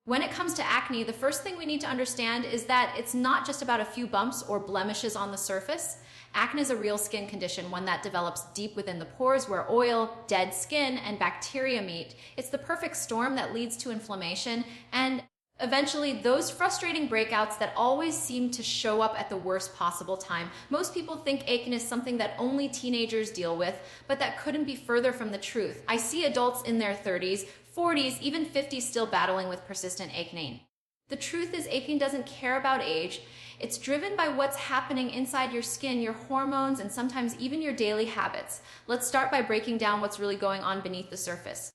When it comes to acne, the first thing we need to understand is that it's not just about a few bumps or blemishes on the surface. Acne is a real skin condition, one that develops deep within the pores where oil, dead skin, and bacteria meet. It's the perfect storm that leads to inflammation and eventually those frustrating breakouts that always seem to show up at the worst possible time. Most people think acne is something that only teenagers deal with, but that couldn't be further from the truth. I see adults in their 30s, 40s, even 50s still battling with persistent acne. The truth is, acne doesn't care about age. It's driven by what's happening inside your skin, your hormones, and sometimes even your daily habits. Let's start by breaking down what's really going on beneath the surface.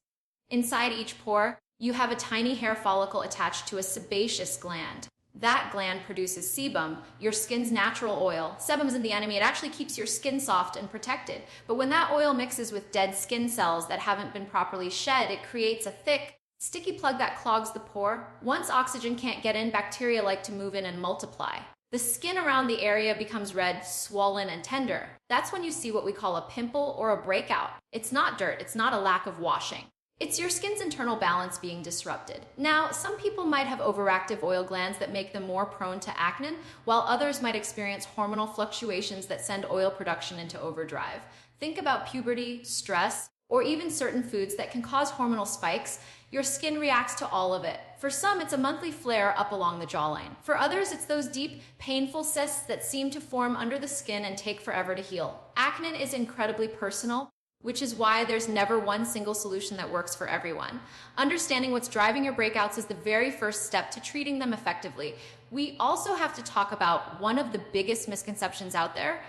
Inside each pore, you have a tiny hair follicle attached to a sebaceous gland. That gland produces sebum, your skin's natural oil. Sebum's in the enemy. It actually keeps your skin soft and protected. But when that oil mixes with dead skin cells that haven't been properly shed, it creates a thick, sticky plug that clogs the pore. Once oxygen can't get in, bacteria like to move in and multiply. The skin around the area becomes red, swollen, and tender. That's when you see what we call a pimple or a breakout. It's not dirt. It's not a lack of washing. It's your skin's internal balance being disrupted. Now, some people might have overactive oil glands that make them more prone to acne, while others might experience hormonal fluctuations that send oil production into overdrive. Think about puberty, stress, or even certain foods that can cause hormonal spikes. Your skin reacts to all of it. For some, it's a monthly flare up along the jawline. For others, it's those deep, painful cysts that seem to form under the skin and take forever to heal. Acne is incredibly personal, which is why there's never one single solution that works for everyone. Understanding what's driving your breakouts is the very first step to treating them effectively. We also have to talk about one of the biggest misconceptions out there,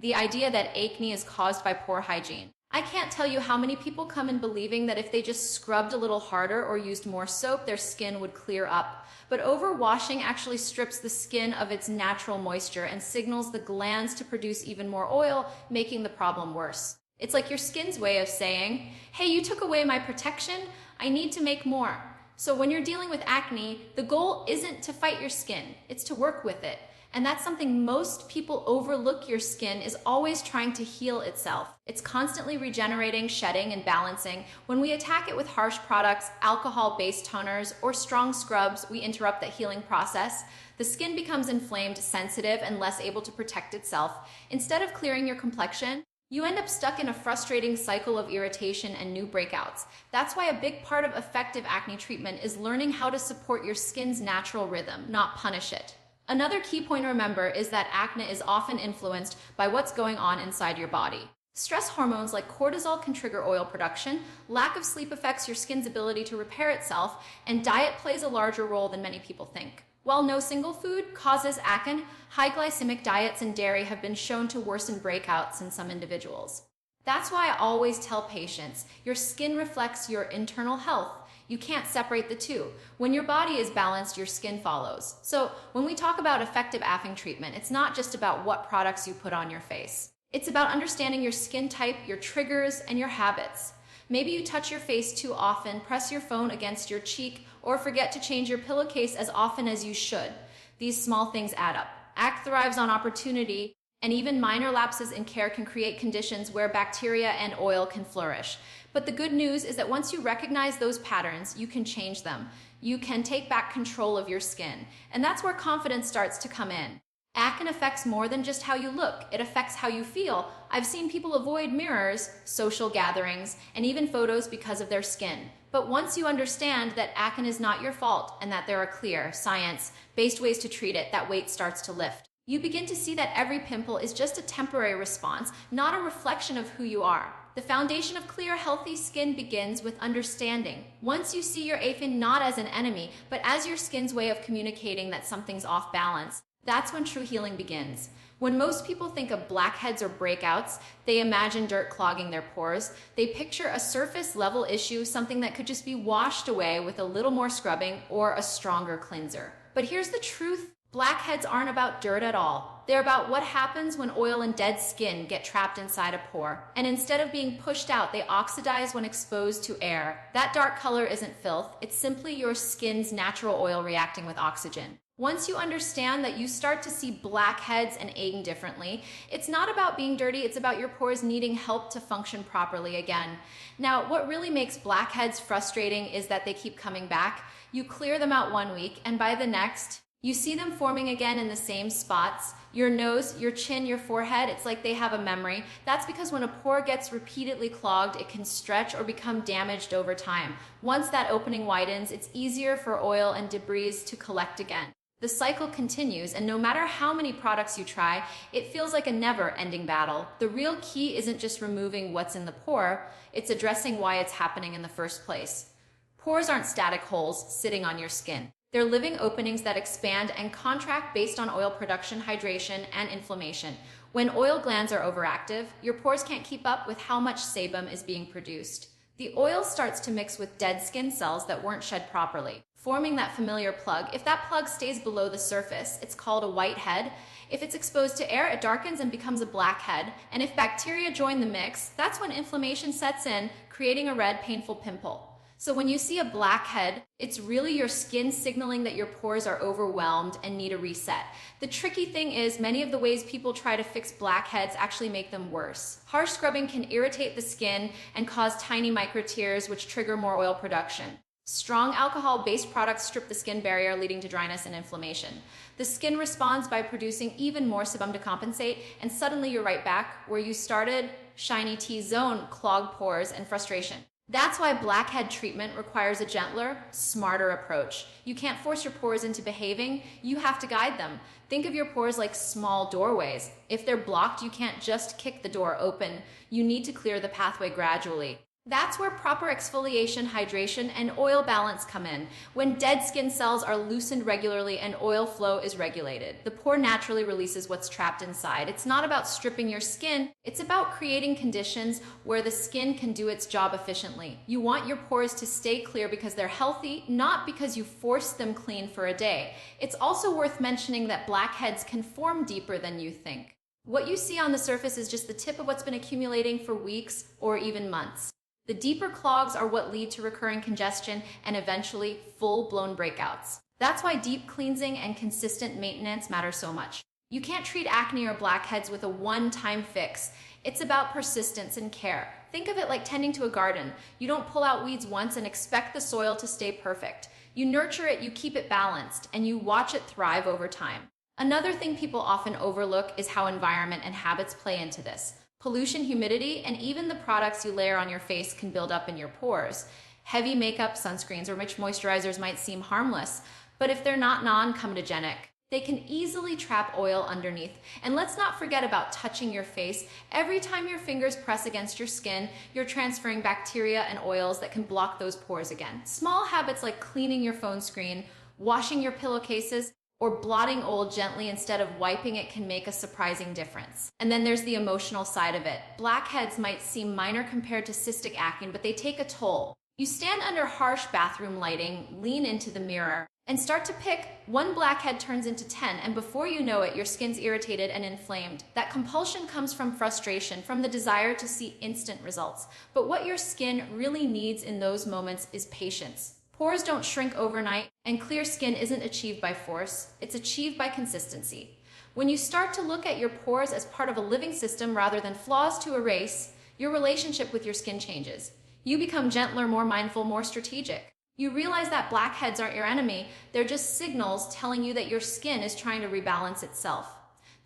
the idea that acne is caused by poor hygiene. I can't tell you how many people come in believing that if they just scrubbed a little harder or used more soap, their skin would clear up. But overwashing actually strips the skin of its natural moisture and signals the glands to produce even more oil, making the problem worse. It's like your skin's way of saying, hey, you took away my protection, I need to make more. So when you're dealing with acne, the goal isn't to fight your skin, it's to work with it. And that's something most people overlook. Your skin is always trying to heal itself. It's constantly regenerating, shedding, and balancing. When we attack it with harsh products, alcohol-based toners, or strong scrubs, we interrupt that healing process. The skin becomes inflamed, sensitive, and less able to protect itself. Instead of clearing your complexion, you end up stuck in a frustrating cycle of irritation and new breakouts. That's why a big part of effective acne treatment is learning how to support your skin's natural rhythm, not punish it. Another key point to remember is that acne is often influenced by what's going on inside your body. Stress hormones like cortisol can trigger oil production, lack of sleep affects your skin's ability to repair itself, and diet plays a larger role than many people think. While no single food causes acne, high glycemic diets and dairy have been shown to worsen breakouts in some individuals. That's why I always tell patients, your skin reflects your internal health. You can't separate the two. When your body is balanced, your skin follows. So when we talk about effective acne treatment, it's not just about what products you put on your face. It's about understanding your skin type, your triggers, and your habits. Maybe you touch your face too often, press your phone against your cheek, or forget to change your pillowcase as often as you should. These small things add up. Acne thrives on opportunity, and even minor lapses in care can create conditions where bacteria and oil can flourish. But the good news is that once you recognize those patterns, you can change them. You can take back control of your skin. And that's where confidence starts to come in. Acne affects more than just how you look. It affects how you feel. I've seen people avoid mirrors, social gatherings, and even photos because of their skin. But once you understand that acne is not your fault and that there are clear, science-based ways to treat it, that weight starts to lift. You begin to see that every pimple is just a temporary response, not a reflection of who you are. The foundation of clear, healthy skin begins with understanding. Once you see your acne not as an enemy, but as your skin's way of communicating that something's off balance, that's when true healing begins. When most people think of blackheads or breakouts, they imagine dirt clogging their pores. They picture a surface-level issue, something that could just be washed away with a little more scrubbing or a stronger cleanser. But here's the truth. Blackheads aren't about dirt at all. They're about what happens when oil and dead skin get trapped inside a pore. And instead of being pushed out, they oxidize when exposed to air. That dark color isn't filth. It's simply your skin's natural oil reacting with oxygen. Once you understand that, you start to see blackheads and acne differently. It's not about being dirty, it's about your pores needing help to function properly again. Now, what really makes blackheads frustrating is that they keep coming back. You clear them out 1 week, and by the next, you see them forming again in the same spots. Your nose, your chin, your forehead, it's like they have a memory. That's because when a pore gets repeatedly clogged, it can stretch or become damaged over time. Once that opening widens, it's easier for oil and debris to collect again. The cycle continues, and no matter how many products you try, it feels like a never-ending battle. The real key isn't just removing what's in the pore, it's addressing why it's happening in the first place. Pores aren't static holes sitting on your skin. They're living openings that expand and contract based on oil production, hydration, and inflammation. When oil glands are overactive, your pores can't keep up with how much sebum is being produced. The oil starts to mix with dead skin cells that weren't shed properly, forming that familiar plug. If that plug stays below the surface, it's called a white head. If it's exposed to air, it darkens and becomes a blackhead. And if bacteria join the mix, that's when inflammation sets in, creating a red, painful pimple. So when you see a blackhead, it's really your skin signaling that your pores are overwhelmed and need a reset. The tricky thing is many of the ways people try to fix blackheads actually make them worse. Harsh scrubbing can irritate the skin and cause tiny micro tears, which trigger more oil production. Strong alcohol-based products strip the skin barrier, leading to dryness and inflammation. The skin responds by producing even more sebum to compensate, and suddenly you're right back where you started: shiny T-zone, clogged pores, and frustration. That's why blackhead treatment requires a gentler, smarter approach. You can't force your pores into behaving, you have to guide them. Think of your pores like small doorways. If they're blocked, you can't just kick the door open. You need to clear the pathway gradually. That's where proper exfoliation, hydration, and oil balance come in. When dead skin cells are loosened regularly and oil flow is regulated, the pore naturally releases what's trapped inside. It's not about stripping your skin, it's about creating conditions where the skin can do its job efficiently. You want your pores to stay clear because they're healthy, not because you force them clean for a day. It's also worth mentioning that blackheads can form deeper than you think. What you see on the surface is just the tip of what's been accumulating for weeks or even months. The deeper clogs are what lead to recurring congestion and eventually full-blown breakouts. That's why deep cleansing and consistent maintenance matter so much. You can't treat acne or blackheads with a one-time fix. It's about persistence and care. Think of it like tending to a garden. You don't pull out weeds once and expect the soil to stay perfect. You nurture it, you keep it balanced, and you watch it thrive over time. Another thing people often overlook is how environment and habits play into this. Pollution, humidity, and even the products you layer on your face can build up in your pores. Heavy makeup, sunscreens, or rich moisturizers might seem harmless, but if they're not non-comedogenic, they can easily trap oil underneath. And let's not forget about touching your face. Every time your fingers press against your skin, you're transferring bacteria and oils that can block those pores again. Small habits like cleaning your phone screen, washing your pillowcases, or blotting oil gently instead of wiping it can make a surprising difference. And then there's the emotional side of it. Blackheads might seem minor compared to cystic acne, but they take a toll. You stand under harsh bathroom lighting, lean into the mirror, and start to pick. One blackhead turns into 10, and before you know it, your skin's irritated and inflamed. That compulsion comes from frustration, from the desire to see instant results. But what your skin really needs in those moments is patience. Pores don't shrink overnight, and clear skin isn't achieved by force, it's achieved by consistency. When you start to look at your pores as part of a living system rather than flaws to erase, your relationship with your skin changes. You become gentler, more mindful, more strategic. You realize that blackheads aren't your enemy, they're just signals telling you that your skin is trying to rebalance itself.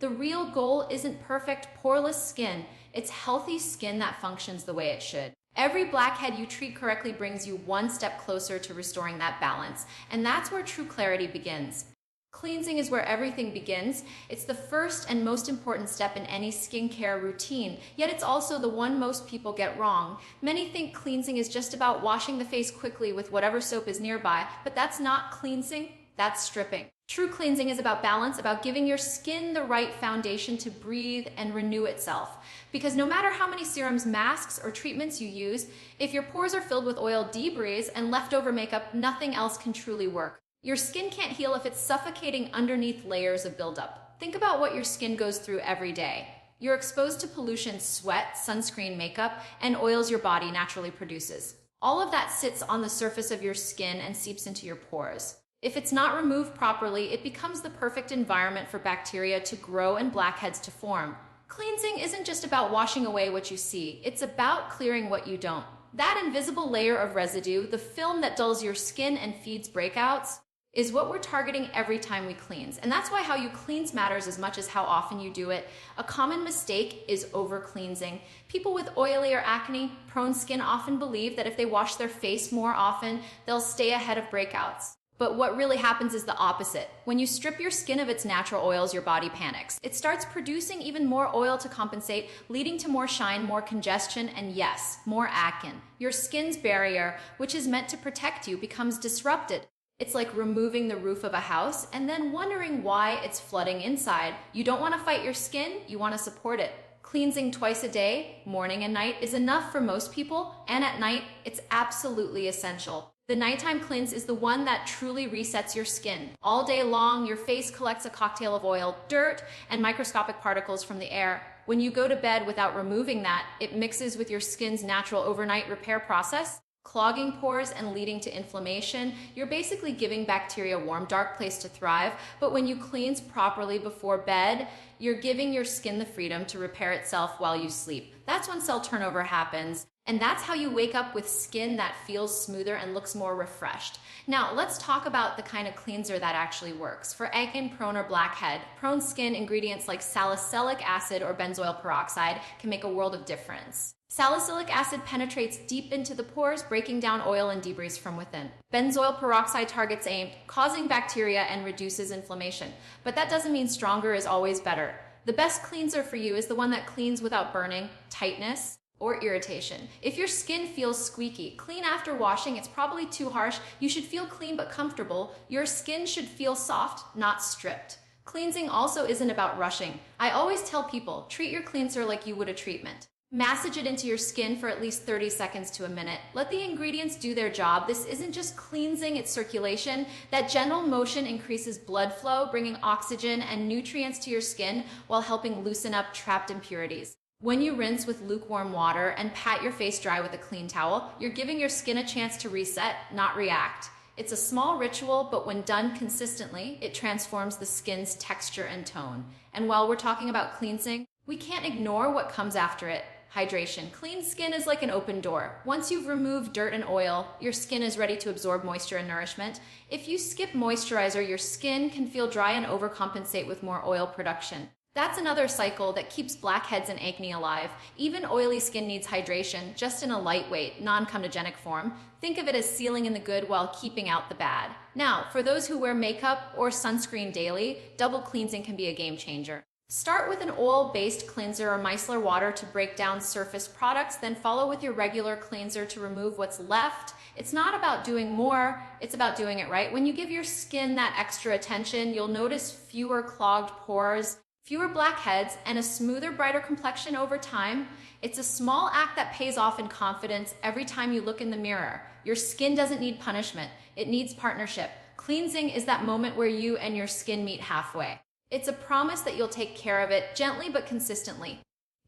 The real goal isn't perfect, poreless skin, it's healthy skin that functions the way it should. Every blackhead you treat correctly brings you one step closer to restoring that balance, and that's where true clarity begins. Cleansing is where everything begins. It's the first and most important step in any skincare routine, yet it's also the one most people get wrong. Many think cleansing is just about washing the face quickly with whatever soap is nearby, but that's not cleansing, that's stripping. True cleansing is about balance, about giving your skin the right foundation to breathe and renew itself. Because no matter how many serums, masks, or treatments you use, if your pores are filled with oil debris and leftover makeup, nothing else can truly work. Your skin can't heal if it's suffocating underneath layers of buildup. Think about what your skin goes through every day. You're exposed to pollution, sweat, sunscreen, makeup, and oils your body naturally produces. All of that sits on the surface of your skin and seeps into your pores. If it's not removed properly, it becomes the perfect environment for bacteria to grow and blackheads to form. Cleansing isn't just about washing away what you see, it's about clearing what you don't. That invisible layer of residue, the film that dulls your skin and feeds breakouts, is what we're targeting every time we cleanse. And that's why how you cleanse matters as much as how often you do it. A common mistake is over-cleansing. People with oily or acne-prone skin often believe that if they wash their face more often, they'll stay ahead of breakouts. But what really happens is the opposite. When you strip your skin of its natural oils, your body panics. It starts producing even more oil to compensate, leading to more shine, more congestion, and yes, more acne. Your skin's barrier, which is meant to protect you, becomes disrupted. It's like removing the roof of a house and then wondering why it's flooding inside. You don't want to fight your skin, you want to support it. Cleansing twice a day, morning and night, is enough for most people, and at night, it's absolutely essential. The nighttime cleanse is the one that truly resets your skin. All day long, your face collects a cocktail of oil, dirt, and microscopic particles from the air. When you go to bed without removing that, it mixes with your skin's natural overnight repair process, clogging pores and leading to inflammation. You're basically giving bacteria a warm, dark place to thrive. But when you cleanse properly before bed, you're giving your skin the freedom to repair itself while you sleep. That's when cell turnover happens. And that's how you wake up with skin that feels smoother and looks more refreshed. Now, let's talk about the kind of cleanser that actually works. For acne-prone or blackhead, prone skin, ingredients like salicylic acid or benzoyl peroxide can make a world of difference. Salicylic acid penetrates deep into the pores, breaking down oil and debris from within. Benzoyl peroxide targets aim, causing bacteria and reduces inflammation. But that doesn't mean stronger is always better. The best cleanser for you is the one that cleans without burning, tightness, or irritation. If your skin feels squeaky, clean after washing, it's probably too harsh. You should feel clean but comfortable. Your skin should feel soft, not stripped. Cleansing also isn't about rushing. I always tell people, treat your cleanser like you would a treatment. Massage it into your skin for at least 30 seconds to a minute. Let the ingredients do their job. This isn't just cleansing, it's circulation. That gentle motion increases blood flow, bringing oxygen and nutrients to your skin while helping loosen up trapped impurities. When you rinse with lukewarm water and pat your face dry with a clean towel, you're giving your skin a chance to reset, not react. It's a small ritual, but when done consistently, it transforms the skin's texture and tone. And while we're talking about cleansing, we can't ignore what comes after it. Hydration. Clean skin is like an open door. Once you've removed dirt and oil, your skin is ready to absorb moisture and nourishment. If you skip moisturizer, your skin can feel dry and overcompensate with more oil production. That's another cycle that keeps blackheads and acne alive. Even oily skin needs hydration, just in a lightweight, non-comedogenic form. Think of it as sealing in the good while keeping out the bad. Now, for those who wear makeup or sunscreen daily, double cleansing can be a game changer. Start with an oil-based cleanser or micellar water to break down surface products, then follow with your regular cleanser to remove what's left. It's not about doing more, it's about doing it right. When you give your skin that extra attention, you'll notice fewer clogged pores, fewer blackheads, and a smoother, brighter complexion over time. It's a small act that pays off in confidence every time you look in the mirror. Your skin doesn't need punishment, it needs partnership. Cleansing is that moment where you and your skin meet halfway. It's a promise that you'll take care of it gently but consistently.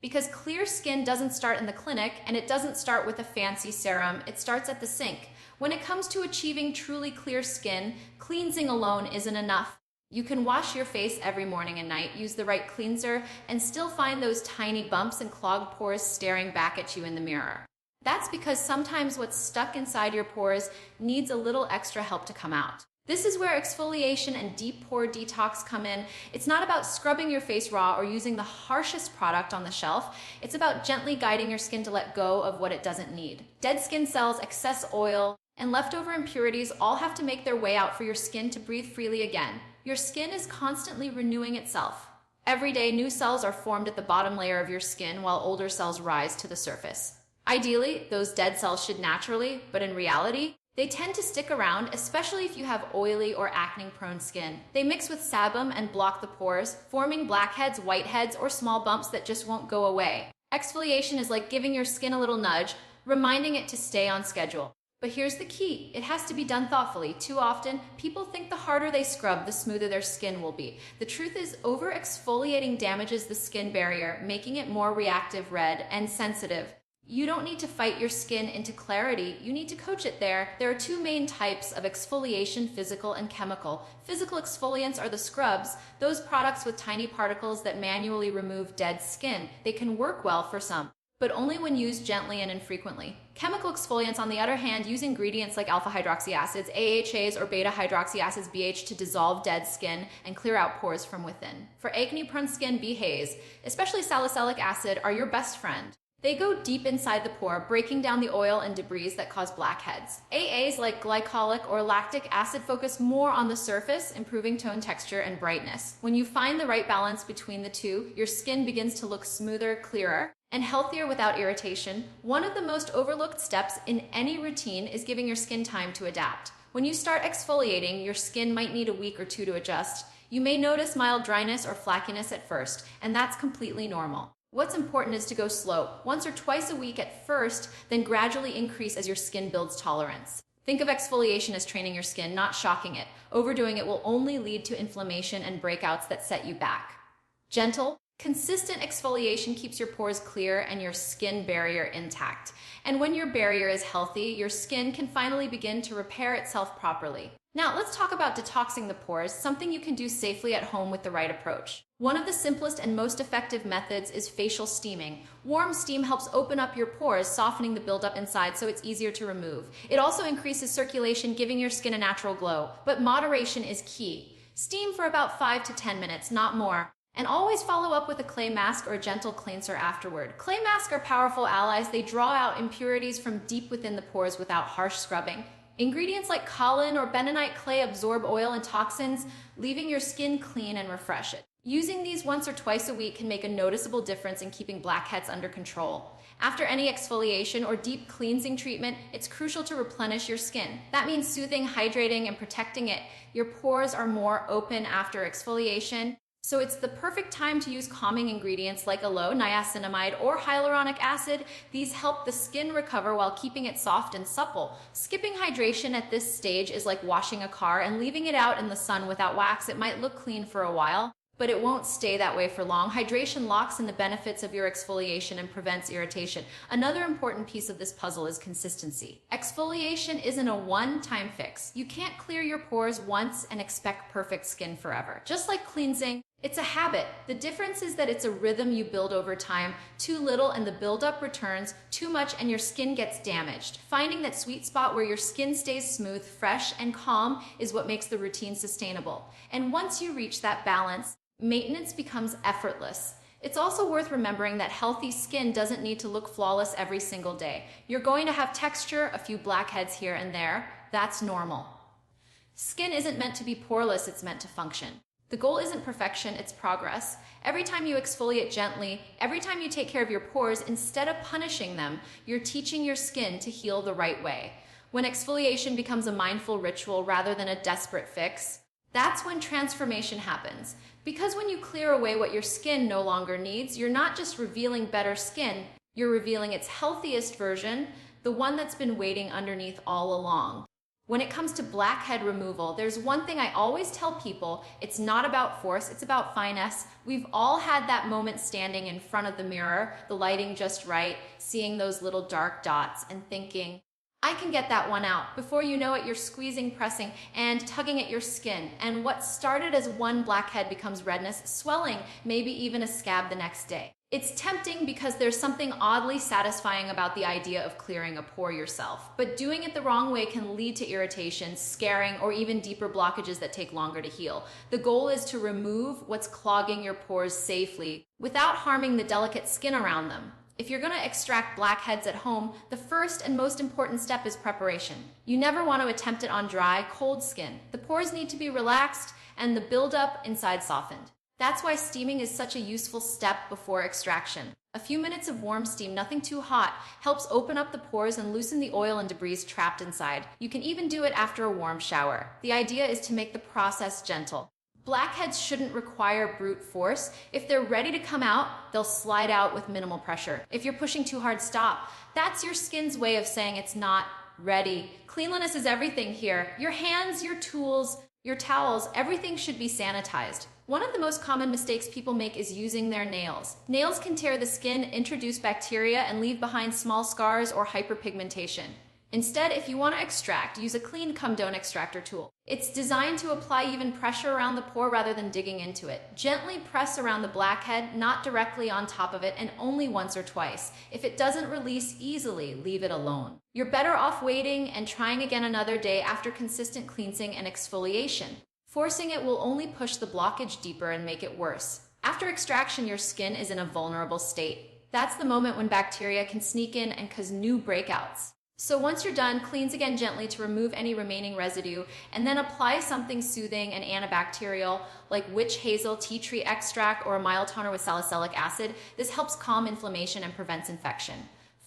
Because clear skin doesn't start in the clinic, and it doesn't start with a fancy serum, it starts at the sink. When it comes to achieving truly clear skin, cleansing alone isn't enough. You can wash your face every morning and night, use the right cleanser, and still find those tiny bumps and clogged pores staring back at you in the mirror. That's because sometimes what's stuck inside your pores needs a little extra help to come out. This is where exfoliation and deep pore detox come in. It's not about scrubbing your face raw or using the harshest product on the shelf. It's about gently guiding your skin to let go of what it doesn't need. Dead skin cells, excess oil, and leftover impurities all have to make their way out for your skin to breathe freely again. Your skin is constantly renewing itself. Every day, new cells are formed at the bottom layer of your skin while older cells rise to the surface. Ideally, those dead cells should naturally, but in reality, they tend to stick around, especially if you have oily or acne-prone skin. They mix with sebum and block the pores, forming blackheads, whiteheads, or small bumps that just won't go away. Exfoliation is like giving your skin a little nudge, reminding it to stay on schedule. But here's the key, it has to be done thoughtfully. Too often, people think the harder they scrub, the smoother their skin will be. The truth is, over-exfoliating damages the skin barrier, making it more reactive, red, and sensitive. You don't need to fight your skin into clarity, you need to coach it there. There are two main types of exfoliation, physical and chemical. Physical exfoliants are the scrubs, those products with tiny particles that manually remove dead skin. They can work well for some. but only when used gently and infrequently. Chemical exfoliants, on the other hand, use ingredients like alpha hydroxy acids, AHAs, or beta hydroxy acids, BH, to dissolve dead skin and clear out pores from within. For acne-prone skin, BHAs, especially salicylic acid, are your best friend. They go deep inside the pore, breaking down the oil and debris that cause blackheads. AAs like glycolic or lactic acid focus more on the surface, improving tone, texture, and brightness. When you find the right balance between the two, your skin begins to look smoother, clearer, and healthier without irritation. One of the most overlooked steps in any routine is giving your skin time to adapt. When you start exfoliating, your skin might need a week or two to adjust. You may notice mild dryness or flackiness at first, and that's completely normal. What's important is to go slow, once or twice a week at first, then gradually increase as your skin builds tolerance. Think of exfoliation as training your skin, not shocking it. Overdoing it will only lead to inflammation and breakouts that set you back. Gentle, consistent exfoliation keeps your pores clear and your skin barrier intact. And when your barrier is healthy, your skin can finally begin to repair itself properly. Now, let's talk about detoxing the pores, something you can do safely at home with the right approach. One of the simplest and most effective methods is facial steaming. Warm steam helps open up your pores, softening the buildup inside so it's easier to remove. It also increases circulation, giving your skin a natural glow. But moderation is key. Steam for about 5 to 10 minutes, not more. And always follow up with a clay mask or a gentle cleanser afterward. Clay masks are powerful allies. They draw out impurities from deep within the pores without harsh scrubbing. Ingredients like kaolin or bentonite clay absorb oil and toxins, leaving your skin clean and refreshed. Using these once or twice a week can make a noticeable difference in keeping blackheads under control. After any exfoliation or deep cleansing treatment, it's crucial to replenish your skin. That means soothing, hydrating, and protecting it. Your pores are more open after exfoliation, so it's the perfect time to use calming ingredients like aloe, niacinamide, or hyaluronic acid. These help the skin recover while keeping it soft and supple. Skipping hydration at this stage is like washing a car and leaving it out in the sun without wax. It might look clean for a while, but it won't stay that way for long. Hydration locks in the benefits of your exfoliation and prevents irritation. Another important piece of this puzzle is consistency. Exfoliation isn't a one-time fix. You can't clear your pores once and expect perfect skin forever. Just like cleansing, it's a habit. The difference is that it's a rhythm you build over time. Too little and the buildup returns. Too much and your skin gets damaged. Finding that sweet spot where your skin stays smooth, fresh, and calm is what makes the routine sustainable. And once you reach that balance, maintenance becomes effortless. It's also worth remembering that healthy skin doesn't need to look flawless every single day. You're going to have texture, a few blackheads here and there. That's normal. Skin isn't meant to be poreless, it's meant to function. The goal isn't perfection, it's progress. Every time you exfoliate gently, every time you take care of your pores, instead of punishing them, you're teaching your skin to heal the right way. When exfoliation becomes a mindful ritual rather than a desperate fix, that's when transformation happens. Because when you clear away what your skin no longer needs, you're not just revealing better skin, you're revealing its healthiest version, the one that's been waiting underneath all along. When it comes to blackhead removal, there's one thing I always tell people: it's not about force, it's about finesse. We've all had that moment standing in front of the mirror, the lighting just right, seeing those little dark dots and thinking, I can get that one out. Before you know it, you're squeezing, pressing, and tugging at your skin. And what started as one blackhead becomes redness, swelling, maybe even a scab the next day. It's tempting because there's something oddly satisfying about the idea of clearing a pore yourself. But doing it the wrong way can lead to irritation, scarring, or even deeper blockages that take longer to heal. The goal is to remove what's clogging your pores safely without harming the delicate skin around them. If you're going to extract blackheads at home, the first and most important step is preparation. You never want to attempt it on dry, cold skin. The pores need to be relaxed and the buildup inside softened. That's why steaming is such a useful step before extraction. A few minutes of warm steam, nothing too hot, helps open up the pores and loosen the oil and debris trapped inside. You can even do it after a warm shower. The idea is to make the process gentle. Blackheads shouldn't require brute force. If they're ready to come out, they'll slide out with minimal pressure. If you're pushing too hard, stop. That's your skin's way of saying it's not ready. Cleanliness is everything here. Your hands, your tools, your towels, everything should be sanitized. One of the most common mistakes people make is using their nails. Nails can tear the skin, introduce bacteria, and leave behind small scars or hyperpigmentation. Instead, if you want to extract, use a clean come-down extractor tool. It's designed to apply even pressure around the pore rather than digging into it. Gently press around the blackhead, not directly on top of it, and only once or twice. If it doesn't release easily, leave it alone. You're better off waiting and trying again another day after consistent cleansing and exfoliation. Forcing it will only push the blockage deeper and make it worse. After extraction, your skin is in a vulnerable state. That's the moment when bacteria can sneak in and cause new breakouts. So once you're done, cleanse again gently to remove any remaining residue, and then apply something soothing and antibacterial like witch hazel, tea tree extract, or a mild toner with salicylic acid. This helps calm inflammation and prevents infection.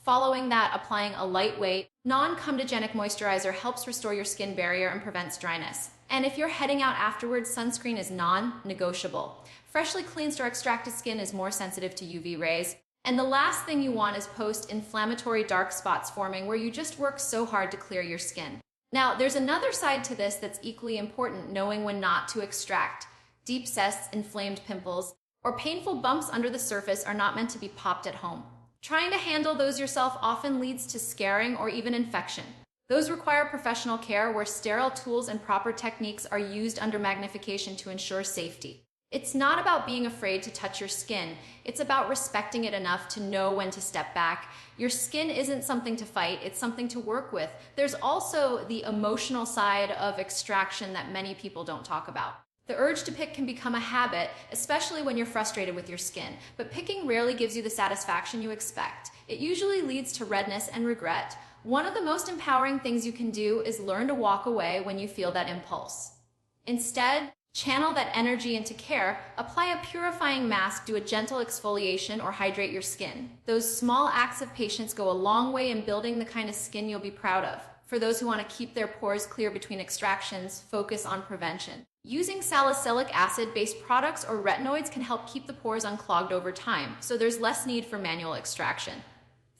Following that, applying a lightweight, non-comedogenic moisturizer helps restore your skin barrier and prevents dryness. And if you're heading out afterwards, sunscreen is non-negotiable. Freshly cleansed or extracted skin is more sensitive to UV rays. And the last thing you want is post-inflammatory dark spots forming where you just work so hard to clear your skin. Now, there's another side to this that's equally important, knowing when not to extract. Deep cysts, inflamed pimples, or painful bumps under the surface are not meant to be popped at home. Trying to handle those yourself often leads to scarring or even infection. Those require professional care where sterile tools and proper techniques are used under magnification to ensure safety. It's not about being afraid to touch your skin. It's about respecting it enough to know when to step back. Your skin isn't something to fight, it's something to work with. There's also the emotional side of extraction that many people don't talk about. The urge to pick can become a habit, especially when you're frustrated with your skin, but picking rarely gives you the satisfaction you expect. It usually leads to redness and regret. One of the most empowering things you can do is learn to walk away when you feel that impulse. Instead, channel that energy into care, apply a purifying mask, do a gentle exfoliation, or hydrate your skin. Those small acts of patience go a long way in building the kind of skin you'll be proud of. For those who want to keep their pores clear between extractions, focus on prevention. Using salicylic acid-based products or retinoids can help keep the pores unclogged over time, so there's less need for manual extraction.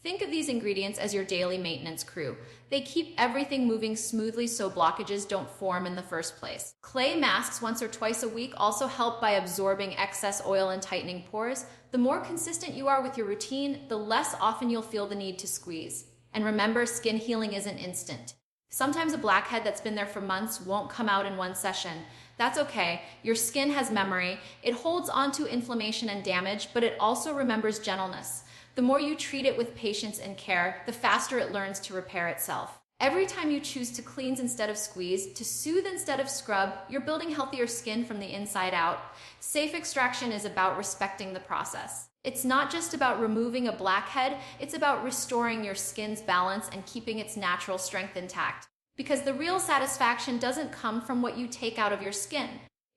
Think of these ingredients as your daily maintenance crew. They keep everything moving smoothly so blockages don't form in the first place. Clay masks once or twice a week also help by absorbing excess oil and tightening pores. The more consistent you are with your routine, the less often you'll feel the need to squeeze. And remember, skin healing isn't instant. Sometimes a blackhead that's been there for months won't come out in one session. That's okay. Your skin has memory. It holds onto inflammation and damage, but it also remembers gentleness. The more you treat it with patience and care, the faster it learns to repair itself. Every time you choose to cleanse instead of squeeze, to soothe instead of scrub, you're building healthier skin from the inside out. Safe extraction is about respecting the process. It's not just about removing a blackhead, it's about restoring your skin's balance and keeping its natural strength intact. Because the real satisfaction doesn't come from what you take out of your skin.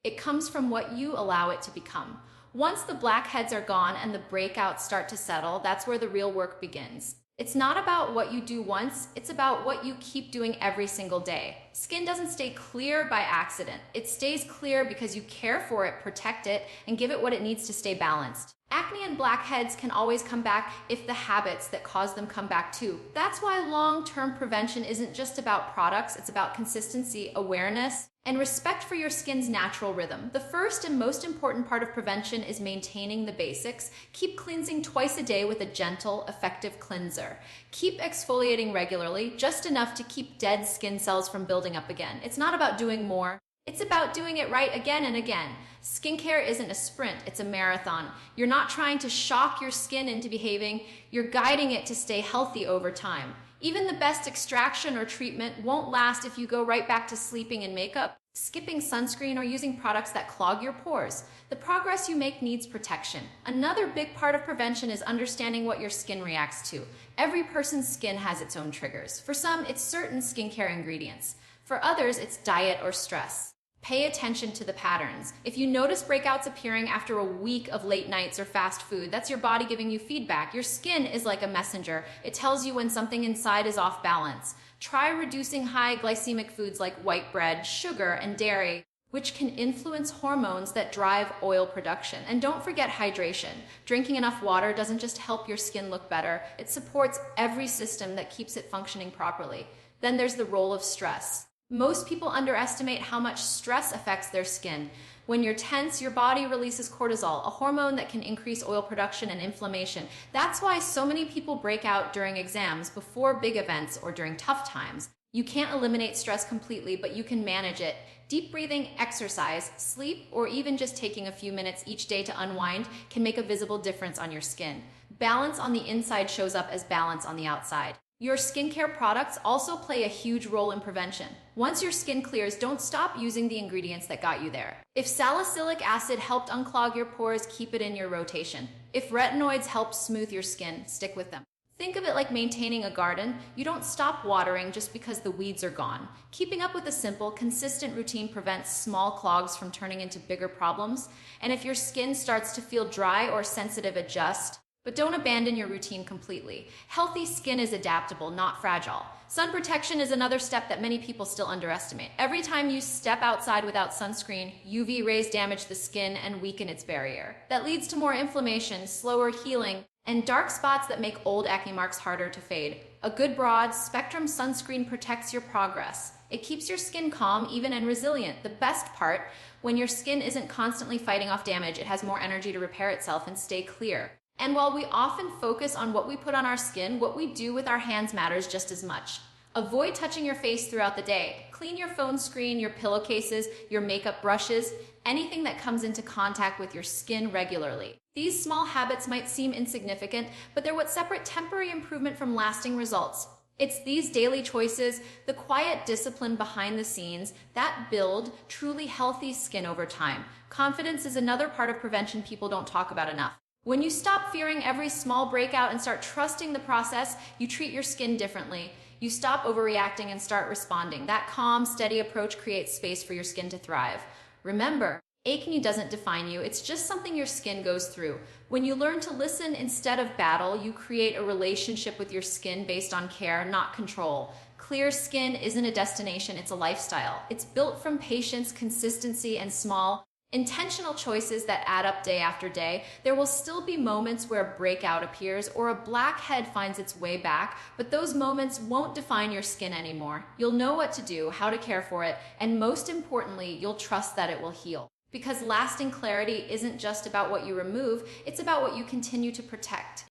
It comes from what you allow it to become. Once the blackheads are gone and the breakouts start to settle, that's where the real work begins. It's not about what you do once, it's about what you keep doing every single day. Skin doesn't stay clear by accident. It stays clear because you care for it, protect it, and give it what it needs to stay balanced. Acne and blackheads can always come back if the habits that cause them come back too. That's why long-term prevention isn't just about products, it's about consistency, awareness, and respect for your skin's natural rhythm. The first and most important part of prevention is maintaining the basics. Keep cleansing twice a day with a gentle, effective cleanser. Keep exfoliating regularly, just enough to keep dead skin cells from building up again. It's not about doing more. It's about doing it right again and again. Skincare isn't a sprint, it's a marathon. You're not trying to shock your skin into behaving, you're guiding it to stay healthy over time. Even the best extraction or treatment won't last if you go right back to sleeping and makeup, skipping sunscreen, or using products that clog your pores. The progress you make needs protection. Another big part of prevention is understanding what your skin reacts to. Every person's skin has its own triggers. For some, it's certain skincare ingredients. For others, it's diet or stress. Pay attention to the patterns. If you notice breakouts appearing after a week of late nights or fast food, that's your body giving you feedback. Your skin is like a messenger. It tells you when something inside is off balance. Try reducing high glycemic foods like white bread, sugar, and dairy, which can influence hormones that drive oil production. And don't forget hydration. Drinking enough water doesn't just help your skin look better, it supports every system that keeps it functioning properly. Then there's the role of stress. Most people underestimate how much stress affects their skin. When you're tense, your body releases cortisol, a hormone that can increase oil production and inflammation. That's why so many people break out during exams, before big events, or during tough times. You can't eliminate stress completely, but you can manage it. Deep breathing, exercise, sleep, or even just taking a few minutes each day to unwind can make a visible difference on your skin. Balance on the inside shows up as balance on the outside. Your skincare products also play a huge role in prevention. Once your skin clears, don't stop using the ingredients that got you there. If salicylic acid helped unclog your pores, keep it in your rotation. If retinoids help smooth your skin, stick with them. Think of it like maintaining a garden. You don't stop watering just because the weeds are gone. Keeping up with a simple, consistent routine prevents small clogs from turning into bigger problems. And if your skin starts to feel dry or sensitive, adjust. But don't abandon your routine completely. Healthy skin is adaptable, not fragile. Sun protection is another step that many people still underestimate. Every time you step outside without sunscreen, UV rays damage the skin and weaken its barrier. That leads to more inflammation, slower healing, and dark spots that make old acne marks harder to fade. A good broad spectrum sunscreen protects your progress. It keeps your skin calm, even, and resilient. The best part, when your skin isn't constantly fighting off damage, it has more energy to repair itself and stay clear. And while we often focus on what we put on our skin, what we do with our hands matters just as much. Avoid touching your face throughout the day. Clean your phone screen, your pillowcases, your makeup brushes, anything that comes into contact with your skin regularly. These small habits might seem insignificant, but they're what separate temporary improvement from lasting results. It's these daily choices, the quiet discipline behind the scenes, that build truly healthy skin over time. Confidence is another part of prevention people don't talk about enough. When you stop fearing every small breakout and start trusting the process, you treat your skin differently. You stop overreacting and start responding. That calm, steady approach creates space for your skin to thrive. Remember, acne doesn't define you. It's just something your skin goes through. When you learn to listen instead of battle, you create a relationship with your skin based on care, not control. Clear skin isn't a destination, it's a lifestyle. It's built from patience, consistency, and small, intentional choices that add up day after day. There will still be moments where a breakout appears or a blackhead finds its way back, but those moments won't define your skin anymore. You'll know what to do, how to care for it, and most importantly, you'll trust that it will heal. Because lasting clarity isn't just about what you remove, it's about what you continue to protect.